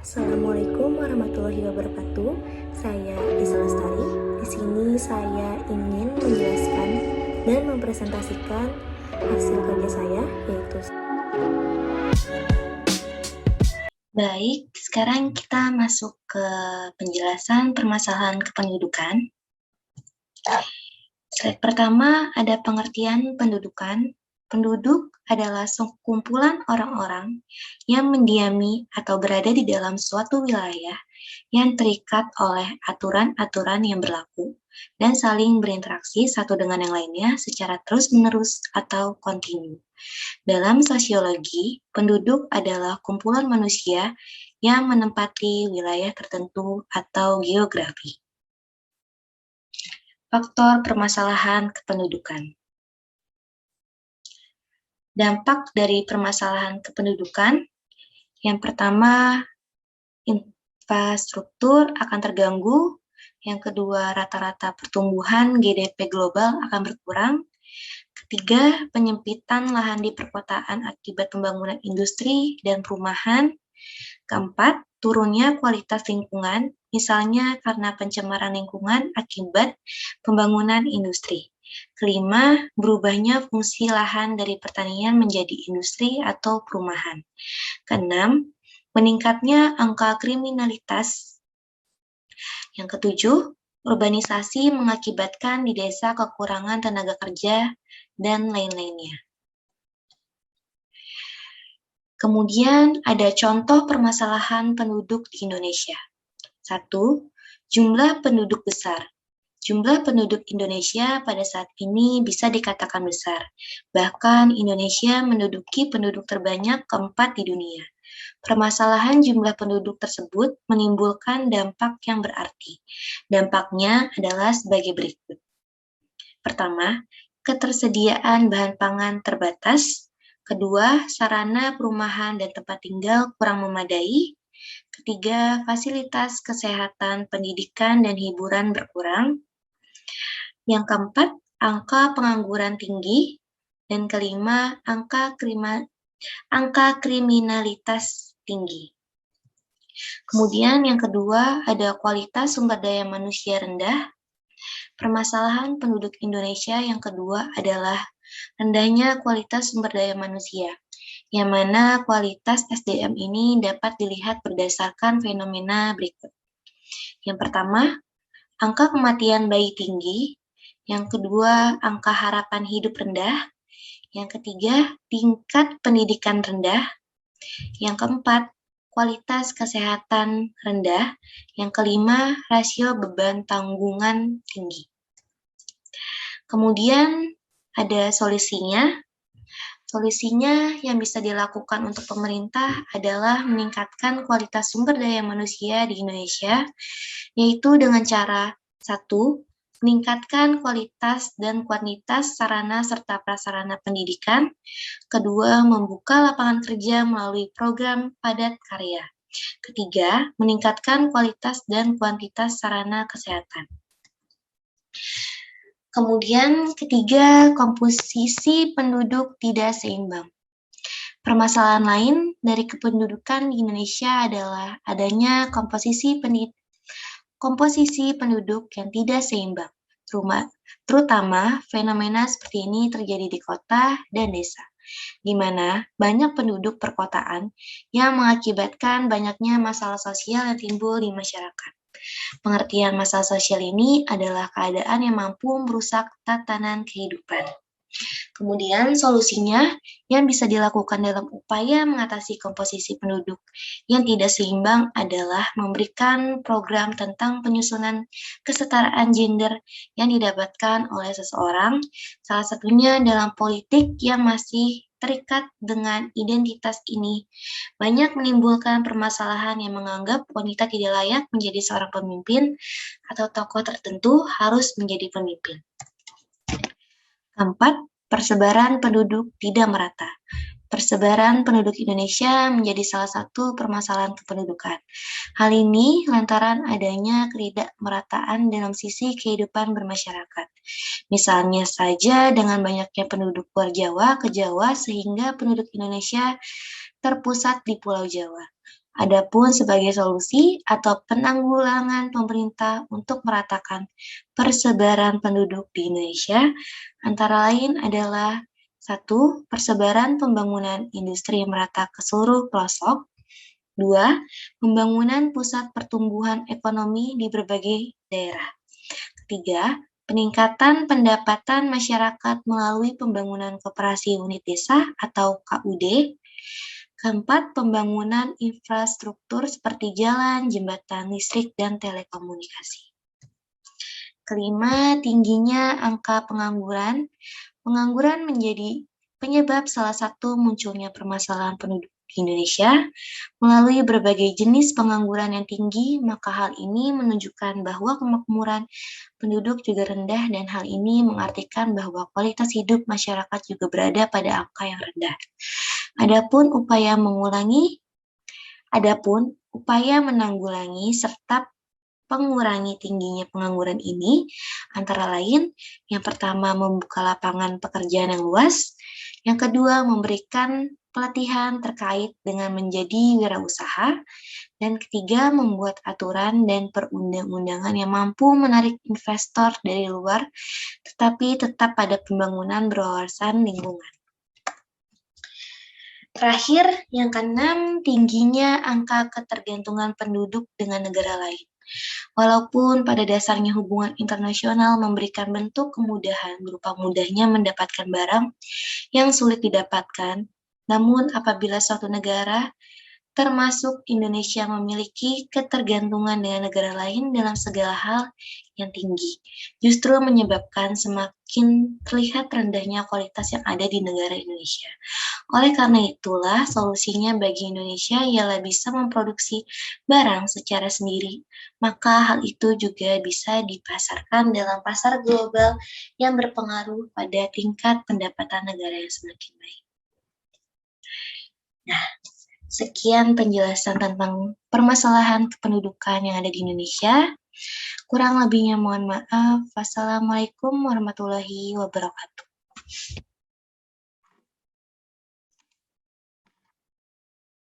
Assalamualaikum warahmatullahi wabarakatuh. Saya Isa Lestari. Di sini saya ingin menjelaskan dan mempresentasikan hasil kerja saya, yaitu. Baik, sekarang kita masuk ke penjelasan permasalahan kependudukan. Slide pertama ada pengertian pendudukan. Penduduk adalah sekumpulan orang-orang yang mendiami atau berada di dalam suatu wilayah yang terikat oleh aturan-aturan yang berlaku dan saling berinteraksi satu dengan yang lainnya secara terus-menerus atau kontinu. Dalam sosiologi, penduduk adalah kumpulan manusia yang menempati wilayah tertentu atau geografi. Faktor permasalahan kependudukan. Dampak dari permasalahan kependudukan, yang pertama, infrastruktur akan terganggu. Yang kedua, rata-rata pertumbuhan GDP global akan berkurang. Ketiga, penyempitan lahan di perkotaan akibat pembangunan industri dan perumahan. Keempat, turunnya kualitas lingkungan, misalnya karena pencemaran lingkungan akibat pembangunan industri. Kelima, berubahnya fungsi lahan dari pertanian menjadi industri atau perumahan. Keenam, meningkatnya angka kriminalitas. Yang ketujuh, urbanisasi mengakibatkan di desa kekurangan tenaga kerja dan lain-lainnya. Kemudian ada contoh permasalahan penduduk di Indonesia. 1. Jumlah penduduk besar. Jumlah penduduk Indonesia pada saat ini bisa dikatakan besar. Bahkan Indonesia menduduki penduduk terbanyak keempat di dunia. Permasalahan jumlah penduduk tersebut menimbulkan dampak yang berarti. Dampaknya adalah sebagai berikut. Pertama, ketersediaan bahan pangan terbatas. Kedua, sarana perumahan dan tempat tinggal kurang memadai. Ketiga, fasilitas kesehatan, pendidikan, dan hiburan berkurang. Yang keempat, angka pengangguran tinggi. Dan kelima, angka kriminalitas tinggi. Kemudian yang kedua, ada kualitas sumber daya manusia rendah. Permasalahan penduduk Indonesia yang kedua adalah rendahnya kualitas sumber daya manusia, yang mana kualitas SDM ini dapat dilihat berdasarkan fenomena berikut. Yang pertama, angka kematian bayi tinggi. Yang kedua, angka harapan hidup rendah. Yang ketiga, tingkat pendidikan rendah. Yang keempat, kualitas kesehatan rendah. Yang kelima, rasio beban tanggungan tinggi. Kemudian ada solusinya. Solusinya yang bisa dilakukan untuk pemerintah adalah meningkatkan kualitas sumber daya manusia di Indonesia, yaitu dengan cara 1. Meningkatkan kualitas dan kuantitas sarana serta prasarana pendidikan. Kedua, membuka lapangan kerja melalui program padat karya. Ketiga, meningkatkan kualitas dan kuantitas sarana kesehatan. Kemudian ketiga, komposisi penduduk tidak seimbang. Permasalahan lain dari kependudukan di Indonesia adalah adanya komposisi penduduk yang tidak seimbang. Terutama fenomena seperti ini terjadi di kota dan desa, di mana banyak penduduk perkotaan yang mengakibatkan banyaknya masalah sosial yang timbul di masyarakat. Pengertian masalah sosial ini adalah keadaan yang mampu merusak tatanan kehidupan. Kemudian solusinya yang bisa dilakukan dalam upaya mengatasi komposisi penduduk yang tidak seimbang adalah memberikan program tentang penyusunan kesetaraan gender yang didapatkan oleh seseorang, salah satunya dalam politik yang masih terikat dengan identitas ini, banyak menimbulkan permasalahan yang menganggap wanita tidak layak menjadi seorang pemimpin atau tokoh tertentu harus menjadi pemimpin. Keempat, persebaran penduduk tidak merata. Persebaran penduduk Indonesia menjadi salah satu permasalahan kependudukan. Hal ini lantaran adanya ketidakmerataan dalam sisi kehidupan bermasyarakat. Misalnya saja dengan banyaknya penduduk luar Jawa ke Jawa sehingga penduduk Indonesia terpusat di Pulau Jawa. Adapun sebagai solusi atau penanggulangan pemerintah untuk meratakan persebaran penduduk di Indonesia, antara lain adalah 1. Persebaran pembangunan industri merata ke seluruh pelosok. 2. Pembangunan pusat pertumbuhan ekonomi di berbagai daerah. Ketiga, peningkatan pendapatan masyarakat melalui pembangunan koperasi unit desa atau KUD. Keempat, pembangunan infrastruktur seperti jalan, jembatan listrik, dan telekomunikasi. Kelima, tingginya angka pengangguran. Pengangguran menjadi penyebab salah satu munculnya permasalahan penduduk di Indonesia. Melalui berbagai jenis pengangguran yang tinggi, maka hal ini menunjukkan bahwa kemakmuran penduduk juga rendah dan hal ini mengartikan bahwa kualitas hidup masyarakat juga berada pada angka yang rendah. Adapun upaya menanggulangi serta mengurangi tingginya pengangguran ini antara lain yang pertama membuka lapangan pekerjaan yang luas, yang kedua memberikan pelatihan terkait dengan menjadi wirausaha, dan ketiga membuat aturan dan perundang-undangan yang mampu menarik investor dari luar tetapi tetap pada pembangunan berwawasan lingkungan. Terakhir, yang keenam, tingginya angka ketergantungan penduduk dengan negara lain. Walaupun pada dasarnya hubungan internasional memberikan bentuk kemudahan berupa mudahnya mendapatkan barang yang sulit didapatkan, namun apabila suatu negara, termasuk Indonesia, memiliki ketergantungan dengan negara lain dalam segala hal yang tinggi, justru menyebabkan semakin terlihat rendahnya kualitas yang ada di negara Indonesia. Oleh karena itulah, solusinya bagi Indonesia ialah bisa memproduksi barang secara sendiri, maka hal itu juga bisa dipasarkan dalam pasar global yang berpengaruh pada tingkat pendapatan negara yang semakin baik. Nah, sekian penjelasan tentang permasalahan kependudukan yang ada di Indonesia. Kurang lebihnya mohon maaf. Wassalamualaikum warahmatullahi wabarakatuh.